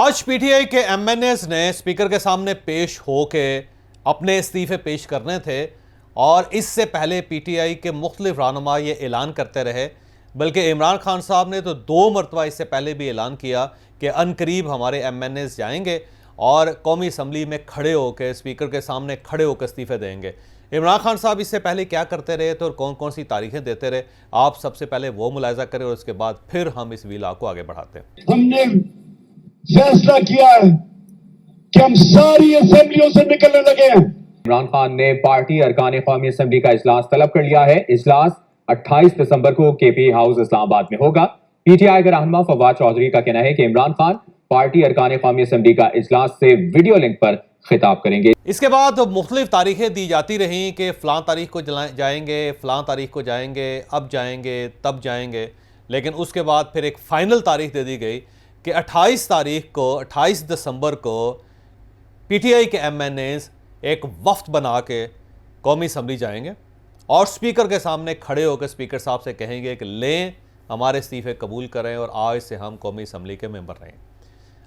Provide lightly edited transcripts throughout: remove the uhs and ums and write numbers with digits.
आज पीटीआई के एमएनएस ने स्पीकर के सामने पेश होके अपने इस्तीफे पेश करने थे और इससे पहले पीटीआई के मुख्तलिफ रहनुमा ये ऐलान करते रहे। बल्कि इमरान खान साहब ने तो 2 मरतबा इससे पहले भी ऐलान किया कि अनकरीब हमारे एमएनएस जाएंगे और कौमी असम्बली में खड़े होकर स्पीकर के सामने खड़े होकर इस्तीफे देंगे। इमरान खान साहब इससे पहले क्या करते रहे थे और कौन कौन सी तारीखें देते रहे, आप सबसे पहले वो मुलाहिजा करें और उसके बाद फिर हम इस विला को आगे बढ़ाते हैं। हमने फैसला किया है कि हम सारी असेंबलियों से निकलने लगे हैं। इमरान खान ने पार्टी अरकान कौमी असम्बली का इजलास तलब कर लिया है। इजलास 28 दिसंबर को केपी हाउस इस्लामाबाद में होगा। पीटीआई के रहनुमा फवाद चौधरी का कहना है कि इमरान खान पार्टी अरकान कौमी असम्बली का इजलास से वीडियो लिंक पर खिताब करेंगे। इसके बाद मुख्तलिफ तारीखें दी जाती रहीं कि फ़लाँ तारीख को जाएंगे, फ़लाँ तारीख को जाएंगे, अब जाएंगे, तब जाएंगे। लेकिन उसके बाद फिर एक फ़ाइनल तारीख दे दी गई कि 28 दिसंबर को पीटीआई के एमएनएस एक वफ्द बना के कौमी असम्बली जाएंगे और स्पीकर के सामने खड़े होकर स्पीकर साहब से कहेंगे कि लें हमारे इस्तीफ़े कबूल करें और आज से हम कौमी असम्बली के मेंबर रहें।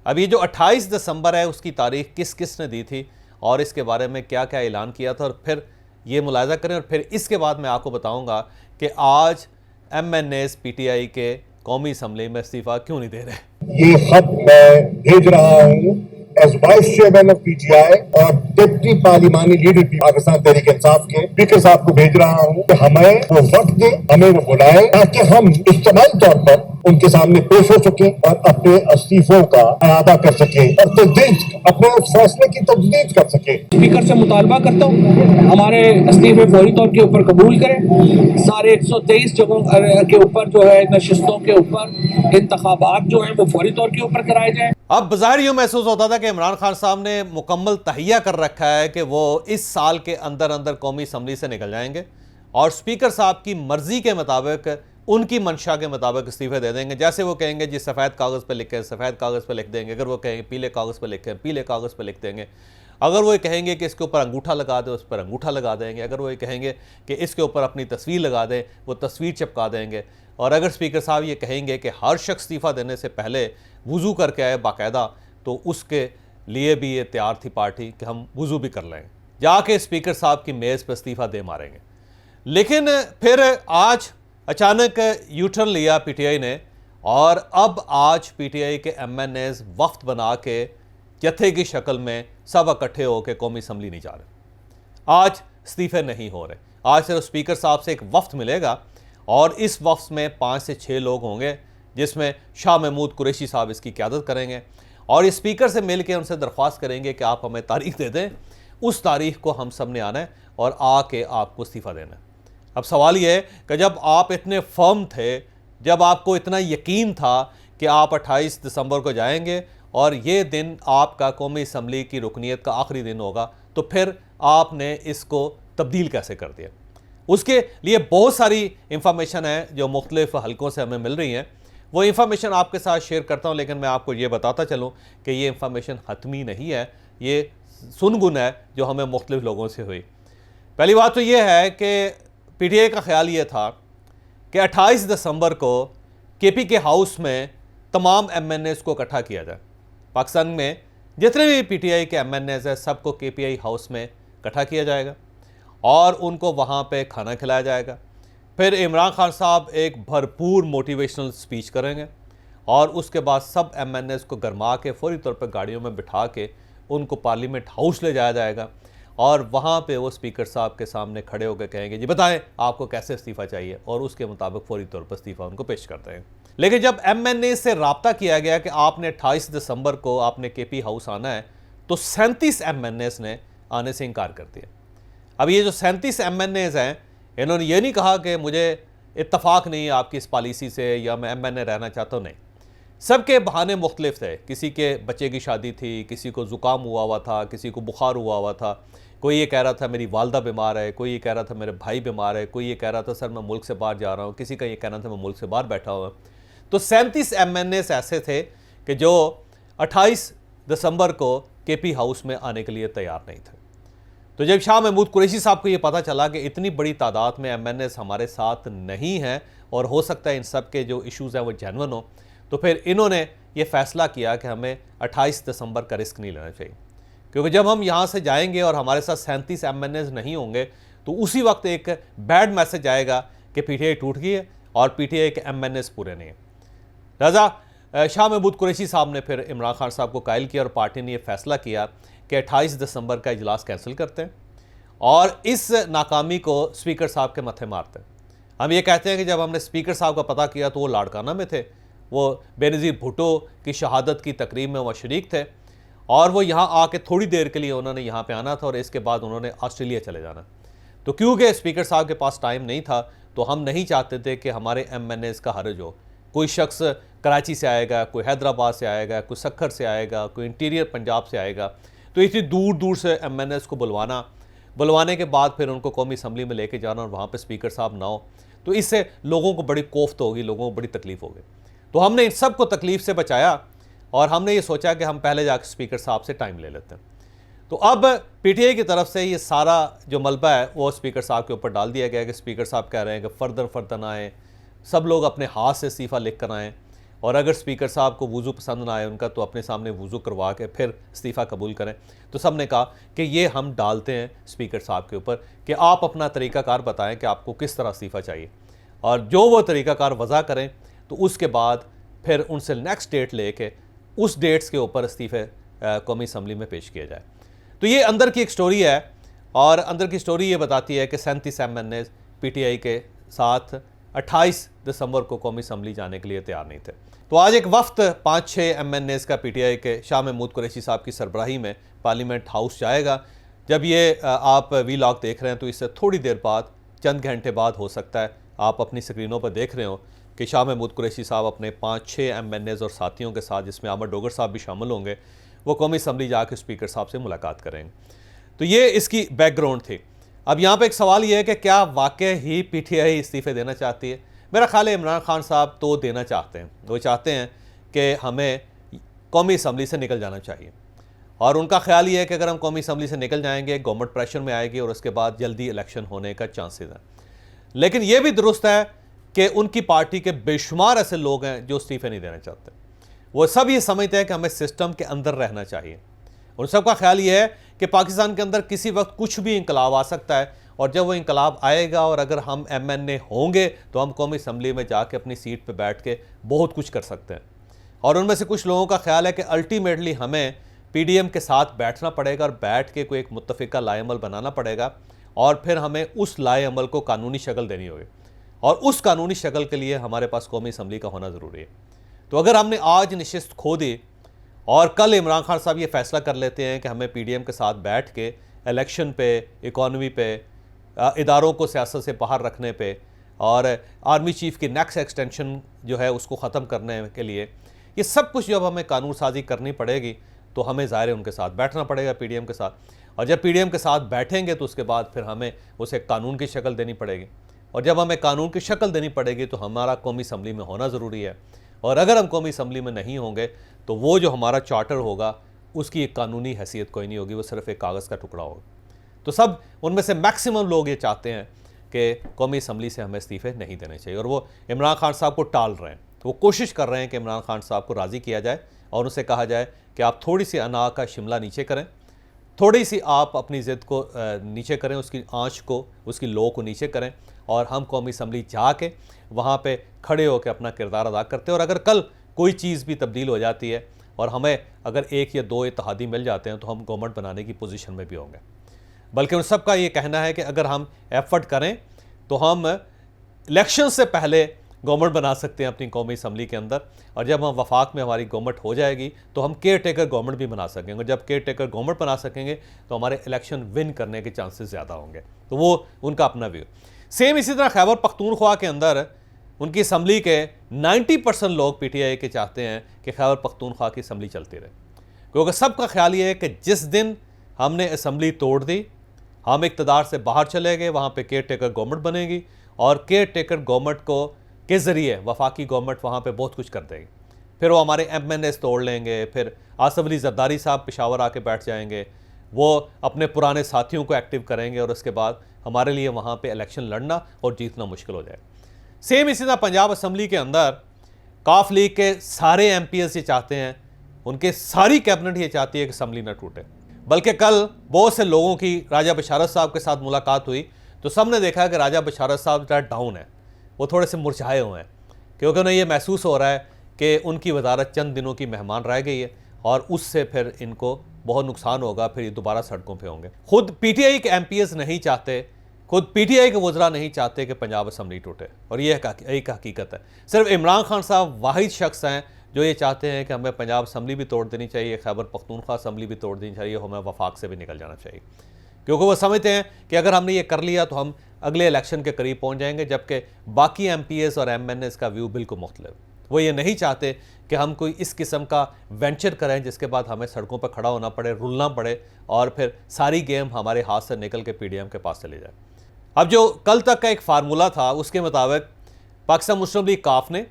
अब ये जो 28 दिसंबर है उसकी तारीख किस किस ने दी थी और इसके बारे में क्या क्या ऐलान किया था, और फिर ये मुलाहिजा करें और फिर इसके बाद मैं आपको बताऊंगा कि आज एमएनएस पीटीआई के कौमी असम्बली में इस्तीफ़ा क्यों नहीं दे रहे। ये खत मैं भेज रहा हूँ as vice chairman of PTI और डिप्टी पार्लिमानी लीडर पाकिस्तान तहरीक इंसाफ के स्पीकर साहब को भेज रहा हूँ कि हमें वो वक्त दे, हमें वो बुलाए ताकि हम इज्तिमाई तौर पर उनके सामने पेश हो सके और अपने इस्तीफों का अदा कर सके और तजदीद अपने फैसले की तजदीद कर सके। स्पीकर से मुतालबा करता हूँ हमारे इस्तीफे फौरी तौर के ऊपर कबूल करें। सारे 123 जगहों के ऊपर जो है नशिस्तों के ऊपर इंतखाबात जो हैं वो फौरी तौर के ऊपर कराए जाएं। अब बज़ाहिर यूँ महसूस होता था कि इमरान खान साहब ने मुकम्मल तहिया कर रखा है कि वो इस साल के अंदर अंदर कौमी असम्बली से निकल जाएंगे और स्पीकर साहब की मर्ज़ी के मुताबिक, उनकी मंशा के मुताबिक इस्तीफ़े दे देंगे। जैसे वो कहेंगे जी सफ़ेद कागज़ पर लिखें, सफ़ेद कागज़ पर लिख देंगे। अगर वो कहेंगे पीले कागज़ पर लिखें, पीले कागज़ पर लिख देंगे। अगर वो कहेंगे कि इसके ऊपर अंगूठा लगा दें, उस पर अंगूठा लगा देंगे। अगर वो कहेंगे कि इसके ऊपर अपनी तस्वीर लगा दें, वो तस्वीर चिपका देंगे। और अगर स्पीकर साहब ये कहेंगे कि हर शख्स इस्तीफ़ा देने से पहले वज़ू करके आए बाकायदा, तो उसके लिए भी ये तैयार थी पार्टी कि हम वज़ू भी कर लें, जाके स्पीकर साहब की मेज़ पर इस्तीफ़ा दे मारेंगे। लेकिन फिर आज अचानक यू टर्न लिया पीटीआई ने और अब आज पीटीआई के एमएनएस वफ्द बना के जत्थे की शक्ल में सब इकट्ठे होकर कौमी असम्बली नहीं जा रहे। आज इस्तीफ़े नहीं हो रहे। आज सिर्फ स्पीकर साहब से एक वफ्द मिलेगा और इस वफ्द में 5 से 6 लोग होंगे, जिसमें शाह महमूद कुरैशी साहब इसकी क़यादत करेंगे और इस स्पीकर से मिल के उनसे दरख्वास्त करेंगे कि आप हमें तारीख दे दें, उस तारीख को हम सब ने आना है और आके आपको इस्तीफ़ा देना है। अब सवाल ये है कि जब आप इतने फर्म थे, जब आपको इतना यकीन था कि आप 28 दिसंबर को जाएंगे और ये दिन आपका कौमी असम्बली की रुकनीत का आखिरी दिन होगा, तो फिर आपने इसको तब्दील कैसे कर दिया। उसके लिए बहुत सारी इंफॉर्मेशन है जो मुख्तलिफ हलकों से हमें मिल रही हैं। वो इंफॉर्मेशन आपके साथ शेयर करता हूँ, लेकिन मैं आपको ये बताता चलूँ कि ये इंफॉर्मेशन हतमी नहीं है, ये सुनगुन है जो हमें मुख्तलिफ लोगों से हुई। पहली बात तो ये है कि पीटीआई का ख्याल ये था कि 28 दिसंबर को केपी के हाउस में तमाम एमएनएस को इकट्ठा किया जाए। पाकिस्तान में जितने भी पीटीआई के एमएनएस हैं सबको केपीआई हाउस में इकट्ठा किया जाएगा और उनको वहाँ पे खाना खिलाया जाएगा। फिर इमरान खान साहब एक भरपूर मोटिवेशनल स्पीच करेंगे और उसके बाद सब एमएनएस को गरमा के फौरी तौर पर गाड़ियों में बिठा के उनको पार्लियामेंट हाउस ले जाया जाएगा और वहाँ पे वो स्पीकर साहब के सामने खड़े होकर कहेंगे जी बताएं आपको कैसे इस्तीफ़ा चाहिए, और उसके मुताबिक फौरी तौर पर इस्तीफ़ा उनको पेश करते हैं। लेकिन जब एमएनए से रब्ता किया गया कि आपने 28 दिसंबर को आपने केपी हाउस आना है, तो 37 एमएनएस ने आने से इनकार कर दिया। अब ये जो 37 एमएनएस हैं, इन्होंने ये नहीं कहा कि मुझे इत्तफाक नहीं है आपकी इस पॉलिसी से या मैं एमएनए रहना चाहता हूँ, नहीं। सबके बहाने मुख्तलिफ थे। किसी के बच्चे की शादी थी, किसी को ज़ुकाम हुआ था, किसी को बुखार हुआ था, कोई ये कह रहा था मेरी वालदा बीमार है, कोई ये कह रहा था मेरे भाई बीमार है, कोई ये कह रहा था सर मैं मुल्क से बाहर जा रहा हूँ, किसी का ये कहना था मैं मुल्क से बाहर बैठा हुआ। तो 37 एमएनएस ऐसे थे कि जो 28 दिसंबर को केपी हाउस में आने के लिए तैयार नहीं थे। तो जब शाह महमूद कुरैशी साहब को ये पता चला कि इतनी बड़ी तादाद में एमएनएस हमारे साथ नहीं हैं और हो सकता है इन सब के जो इश्यूज़ हैं वो जेन्युइन हो, तो फिर इन्होंने ये फैसला किया कि हमें 28 दिसंबर का रिस्क नहीं लेना चाहिए, क्योंकि जब हम यहाँ से जाएंगे और हमारे साथ 37 MNAs नहीं होंगे तो उसी वक्त एक बैड मैसेज आएगा कि पीटीआई टूट गई है और पीटीआई के MNAs पूरे नहीं हैं। लिहाजा शाह महमूद कुरैशी साहब ने फिर इमरान खान साहब को कायल किया और पार्टी ने यह फैसला किया कि 28 दिसंबर का इजलास कैंसिल करते हैं और इस नाकामी को स्पीकर साहब के मत्थे मारते हैं। हम ये कहते हैं कि जब हमने स्पीकर साहब का पता किया तो वो लाड़काना में थे, वो बेनज़ीर भुट्टो की शहादत की तकरीब में वो शरीक थे और वो यहाँ आके थोड़ी देर के लिए उन्होंने यहाँ पे आना था और इसके बाद उन्होंने ऑस्ट्रेलिया चले जाना। तो क्योंकि स्पीकर साहब के पास टाइम नहीं था तो हम नहीं चाहते थे कि हमारे MNAs का हर्ज हो। कोई शख्स कराची से आएगा, कोई हैदराबाद से आएगा, कोई सक्खर से आएगा, कोई इंटीरियर पंजाब से आएगा, तो इतनी दूर दूर से MNAs को बुलवाने के बाद फिर उनको कौमी असम्बली में लेके जाना और वहाँ पर स्पीकर साहब ना हो, तो इससे लोगों को बड़ी कोफ्त होगी, लोगों को बड़ी तकलीफ़ होगी। तो हमने इन सब को तकलीफ़ से बचाया और हमने ये सोचा कि हम पहले जाकर स्पीकर साहब से टाइम ले लेते हैं। तो अब पीटीआई की तरफ से ये सारा जो मलबा है वो स्पीकर साहब के ऊपर डाल दिया गया कि स्पीकर साहब कह रहे हैं कि फर्दन आएँ, सब लोग अपने हाथ से इस्तीफ़ा लिख कर आएँ और अगर स्पीकर साहब को वज़ू पसंद ना आए उनका तो अपने सामने वज़ू करवा के फिर इस्तीफ़ा कबूल करें। तो सब ने कहा कि ये हम डालते हैं स्पीकर साहब के ऊपर कि आप अपना तरीक़ाकार बताएँ कि आपको किस तरह इस्तीफ़ा चाहिए और जो वो तरीक़ाकार वज़ा करें तो उसके बाद फिर उनसे नेक्स्ट डेट लेके उस डेट्स के ऊपर इस्तीफ़े कौमी असम्बली में पेश किया जाए। तो ये अंदर की एक स्टोरी है और अंदर की स्टोरी ये बताती है कि 37 MNAs पीटीआई के साथ 28 दिसंबर को कौमी असम्बली जाने के लिए तैयार नहीं थे। तो आज एक वफ्त 5-6 MNAs का पीटीआई के शाह महमूद कुरैशी साहब की सरबराही में पार्लियामेंट हाउस जाएगा। जब ये आप वीलॉग देख रहे हैं तो इससे थोड़ी देर बाद, चंद घंटे बाद हो सकता है आप अपनी स्क्रीनों पर देख रहे हो कि शाह महमूद कुरैशी साहब अपने 5-6 MNAs और साथियों के साथ, जिसमें अहमद डोगर साहब भी शामिल होंगे, वो कौमी असम्बली जाकर स्पीकर साहब से मुलाकात करेंगे। तो ये इसकी बैकग्राउंड थी। अब यहाँ पे एक सवाल ये है कि क्या वाकई ही पीटीआई इस्तीफ़े देना चाहती है? मेरा ख्याल है इमरान खान साहब तो देना चाहते हैं, वो चाहते हैं कि हमें कौमी असम्बली से निकल जाना चाहिए और उनका ख्याल ये है कि अगर हम कौमी असम्बली से निकल जाएंगे गवर्नमेंट प्रेशर में आएगी और उसके बाद जल्दी इलेक्शन होने का चांसेस हैं। लेकिन ये भी दुरुस्त है कि उनकी पार्टी के बेशुमार ऐसे लोग हैं जो इस्तीफ़े नहीं देना चाहते। वो सब ये समझते हैं कि हमें सिस्टम के अंदर रहना चाहिए। उन सबका ख्याल ये है कि पाकिस्तान के अंदर किसी वक्त कुछ भी इंकलाब आ सकता है और जब वो इंकलाब आएगा और अगर हम MNA होंगे तो हम कौमी असम्बली में जाके अपनी सीट पर बैठ के बहुत कुछ कर सकते हैं। और उनमें से कुछ लोगों का ख्याल है कि अल्टीमेटली हमें PDM के साथ बैठना पड़ेगा और बैठ के कोई एक मुत्तफ़िका लाएअमल बनाना पड़ेगा और फिर हमें उस लाएअमल को कानूनी शक्ल देनी होगी और उस कानूनी शक्ल के लिए हमारे पास कौमी असम्बली का होना ज़रूरी है। तो अगर हमने आज नशिस्त खो दी और कल इमरान खान साहब ये फैसला कर लेते हैं कि हमें PDM के साथ बैठ के इलेक्शन पे, इकॉनमी पे, इदारों को सियासत से बाहर रखने पे और आर्मी चीफ़ की नेक्स्ट एक्सटेंशन जो है उसको ख़त्म करने के लिए, ये सब कुछ जब हमें कानून साजी करनी पड़ेगी तो हमें ज़ाहिर है उनके साथ बैठना पड़ेगा PDM के साथ। और जब PDM के साथ बैठेंगे तो उसके बाद फिर हमें उसे कानून की शक्ल देनी पड़ेगी और जब हमें कानून की शक्ल देनी पड़ेगी तो हमारा कौमी असम्बली में होना ज़रूरी है। और अगर हम कौमी असम्बली में नहीं होंगे तो वो जो हमारा चार्टर होगा उसकी एक कानूनी हैसियत कोई नहीं होगी, वो सिर्फ एक कागज़ का टुकड़ा होगा। तो सब उनमें से मैक्सिमम लोग ये चाहते हैं कि कौमी असम्बली से हमें इस्तीफ़े नहीं देने चाहिए और वो इमरान खान साहब को टाल रहे हैं। तो वो कोशिश कर रहे हैं कि इमरान खान साहब को राज़ी किया जाए और उनसे कहा जाए कि आप थोड़ी सी अना का शिमला नीचे करें, थोड़ी सी आप अपनी ज़िद को नीचे करें, उसकी आँच को, उसकी लो को नीचे करें और हम कौमी असम्बली जाके वहाँ पे खड़े होकर अपना किरदार अदा करते हैं। और अगर कल कोई चीज़ भी तब्दील हो जाती है और हमें अगर 1 या 2 इत्तेहादी मिल जाते हैं तो हम गवर्नमेंट बनाने की पोजीशन में भी होंगे। बल्कि उन सब का ये कहना है कि अगर हम एफर्ट करें तो हम इलेक्शन से पहले गवर्नमेंट बना सकते हैं अपनी कौमी असम्बली के अंदर और जब हम वफाक में हमारी गवर्नमेंट हो जाएगी तो हम केयर टेकर गवर्नमेंट भी बना सकेंगे। जब केयर टेकर गवर्नमेंट बना सकेंगे तो हमारे इलेक्शन विन करने के चांसेस ज़्यादा होंगे। तो वो उनका अपना व्यू। सेम इसी तरह खैबर पख्तूनख्वा के अंदर उनकी असम्बली के 90% लोग PTI के चाहते हैं कि खैबर पख्तूनख्वा की असम्बली चलती रहे, क्योंकि सबका ख्याल ये है कि जिस दिन हमने असम्बली तोड़ दी, हम इक़्तिदार से बाहर चले गए, वहाँ पे केयर टेकर गवर्नमेंट बनेगी और केयर टेकर गवर्नमेंट को के ज़रिए वफाकी गवर्नमेंट वहाँ पे बहुत कुछ कर देगी। फिर वो हमारे MNAs तोड़ लेंगे, फिर आसिफ अली जरदारी साहब पेशावर आके बैठ जाएंगे, वो अपने पुराने साथियों को एक्टिव करेंगे और उसके बाद हमारे लिए वहाँ पे इलेक्शन लड़ना और जीतना मुश्किल हो जाएगा। सेम इसी तरह पंजाब असम्बली के अंदर काफ लीग के सारे एमपीएस ये चाहते हैं, उनके सारी कैबिनेट ये चाहती है कि असम्बली ना टूटे। बल्कि कल बहुत से लोगों की राजा बशारत साहब के साथ मुलाकात हुई तो सबने देखा कि राजा बशारत साहब जरा डाउन है, वो थोड़े से मुरझाए हुए हैं, क्योंकि उन्हें ये महसूस हो रहा है कि उनकी वजारत चंद दिनों की मेहमान रह गई है और उससे फिर इनको बहुत नुकसान होगा, फिर ये दोबारा सड़कों पे होंगे। खुद पीटीआई के एमपीएस नहीं चाहते, खुद पीटीआई के वज़रा नहीं चाहते कि पंजाब असम्बली टूटे, और ये एक हकीकत है। सिर्फ इमरान खान साहब वाहिद शख्स हैं जो ये चाहते हैं कि हमें पंजाब असम्बली भी तोड़ देनी चाहिए, खैबर पख्तूनख्वा असम्बली भी तोड़ देनी चाहिए, हमें वफाक से भी निकल जाना चाहिए, क्योंकि वो समझते हैं कि अगर हमने ये कर लिया तो हम अगले इलेक्शन के करीब पहुँच जाएंगे, जबकि बाकी एमपीएस और एमएनएस का व्यू बिल्कुल मुख्तलिफ। वो ये नहीं चाहते कि हम कोई इस किस्म का वेंचर करें जिसके बाद हमें सड़कों पर खड़ा होना पड़े, रुलना पड़े और फिर सारी गेम हमारे हाथ से निकल के पीडीएम के पास चले जाए। अब जो कल तक का एक फार्मूला था उसके मुताबिक पाकिस्तान मुस्लिम लीग काफ ने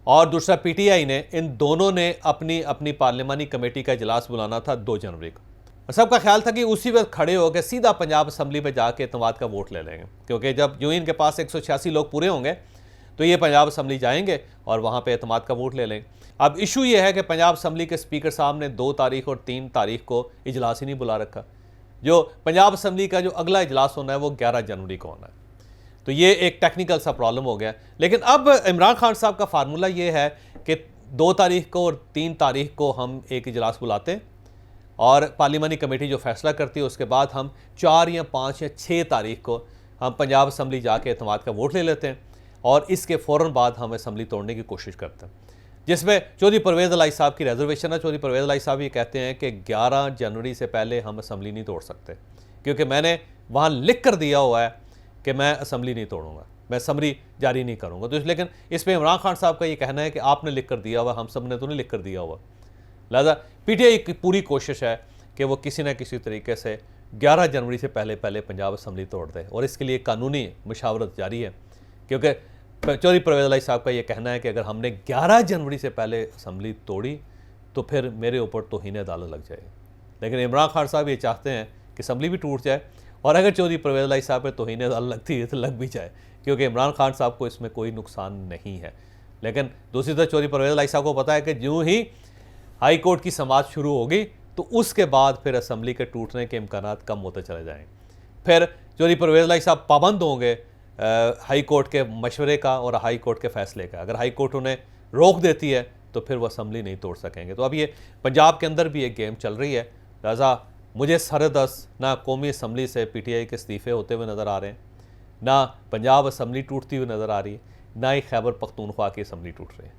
और दूसरा पीटीआई ने, इन दोनों ने अपनी अपनी पार्लिमानी कमेटी का इजलास बुलाना था 2 जनवरी को। और सबका ख्याल था कि उसी वक्त खड़े होकर सीधा पंजाब असम्बली में जाके एतमाद का वोट ले लेंगे, क्योंकि जब यूं इनके पास 186 लोग पूरे होंगे तो ये पंजाब असम्बली जाएंगे और वहाँ पे एतमाद का वोट ले लेंगे। अब इशू ये है कि पंजाब असम्बली के स्पीकर साहब ने 2 तारीख और 3 तारीख को इजलास ही नहीं बुला रखा। जो पंजाब असम्बली का जो अगला इजलास होना है वो 11 जनवरी को होना है, तो ये एक टेक्निकल सा प्रॉब्लम हो गया। लेकिन अब इमरान खान साहब का फार्मूला ये है कि 2 तारीख को और 3 तारीख को हम एक इजलास बुलाते हैं और पार्लिमानी कमेटी जो फैसला करती है उसके बाद हम 4 या 5 या 6 तारीख को हम पंजाब असम्बली जाके एतमाद का वोट ले लेते हैं और इसके फ़ौरन बाद हम असम्बली तोड़ने की कोशिश करते हैं, जिसमें चौधरी परवेज़ इलाही साहब की रिजर्वेशन है। चौधरी परवेज़ इलाही साहब ये कहते हैं कि 11 जनवरी से पहले हम असम्बली नहीं तोड़ सकते, क्योंकि मैंने वहाँ लिख कर दिया हुआ है कि मैं असम्बली नहीं तोड़ूंगा, मैं असम्बली जारी नहीं करूँगा। तो लेकिन इस पर इमरान खान साहब का ये कहना है कि आपने लिख कर दिया हुआ, हम सब ने तो नहीं लिख कर दिया हुआ। लिहाजा पीटीआई की पूरी कोशिश है कि वो किसी न किसी तरीके से 11 जनवरी से पहले पंजाब असम्बली तोड़ दे, और इसके लिए कानूनी मशावरत जारी है, क्योंकि चौधरी परवेज़ इलाही साहब का ये कहना है कि अगर हमने 11 जनवरी से पहले असम्बली तोड़ी तो फिर मेरे ऊपर तौहीन अदालत लग जाएगी। लेकिन इमरान खान साहब ये चाहते हैं कि असम्बली भी टूट जाए, और अगर चौधरी परवेज़ इलाही साहब पर तौहीन अदालत लगती है तो लग भी जाए, क्योंकि इमरान खान साहब को इसमें कोई नुकसान नहीं है। लेकिन दूसरी तरफ चौधरी परवेज़ इलाही साहब को पता है कि यूँ ही हाई कोर्ट की समाअत शुरू होगी तो उसके बाद फिर असम्बली के टूटने के इम्कानात कम होते चले जाएंगे। फिर चौधरी परवेज़ इलाही साहब पाबंद होंगे हाई कोर्ट के मशवरे का और हाई कोर्ट के फ़ैसले का। अगर हाई कोर्ट उन्हें रोक देती है तो फिर वो असम्बली नहीं तोड़ सकेंगे। तो अब ये पंजाब के अंदर भी एक गेम चल रही है। लिहाजा मुझे सरदस ना कौमी असम्बली से पीटीआई के इस्तीफ़े होते हुए नज़र आ रहे हैं, ना पंजाब असम्बली टूटती हुई नज़र आ रही है, ना ही खैबर पख्तूनख्वा की असम्बली टूट रही है।